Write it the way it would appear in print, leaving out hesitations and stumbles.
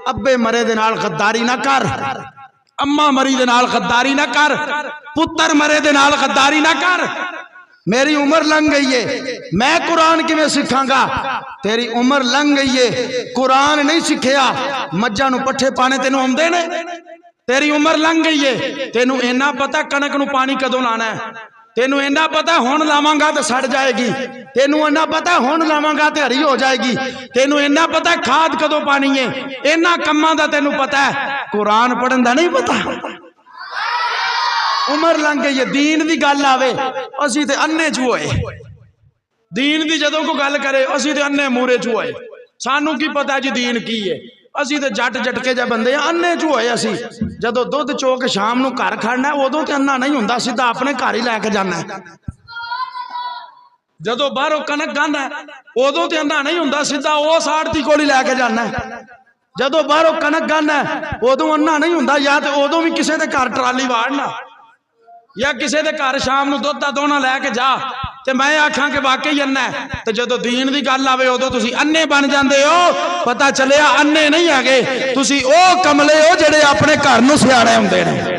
अब्बे मरे दे नाल गद्दारी ना कर, अम्मा मरी दे नाल गद्दारी ना कर, पुत्र मरे दे नाल गद्दारी ना कर। मेरी उम्र लंघ गई है, मैं कुरान किवें सिखांगा? तेरी उम्र लंघ गई है, कुरान नहीं सिखिया, मज्जां नूं पट्ठे पाने तेनू आउंदे ने? तेरी उम्र लंघ गई है, तेनू इन्ना पता कणक नूं पानी कदों लाना है, तेनू इन्ना पता हुण लावांगा तो सड़ जाएगी, तेनू इन्ना पता हुण लावांगा तो हरी हो जाएगी, तेनू इन्ना पता खाद कदों पानी है, इन्ना कम्मां दा तेनू पता है, कुरान पढ़न दा नहीं पता। उम्र लंघ गई है। दीन की गल आवे असीं ते अन्ने चू होए, दीन की जदों कोई गल करे असीं ते अन्ने मूरे चू होए, सानू की पता जी दीन की है, असीं ते जट झटके जे बंदे अन्ने चू होए। असीं जदों दुध चो के शाम नूं घर खड़ना उदों ते अन्ना नहीं हुंदा, सीधा अपने घर ही लैके जाना है। जदों बाहरों कनक गांदा उदों ते अन्ना नहीं हुंदा, सीधा उस आड़ती कोल ही लैके जाना है। जदों बाहरों कनक गांदा उदों अन्ना नहीं हुंदा, या तो उदों भी किसी के घर ट्राली वाड़ना या किसी के घर शाम नूं दुध दा दोना लैके जा, ते मैं आखां कि वाकई अन्ना है। तो जदों दीन की गल आवे उदों तुसीं अन्ने बन जांदे हो। पता चलिया अन्ने नहीं हैगे, तुसीं ओ कमले हो जिहड़े अपने घर नूं सियाणे हुंदे ने।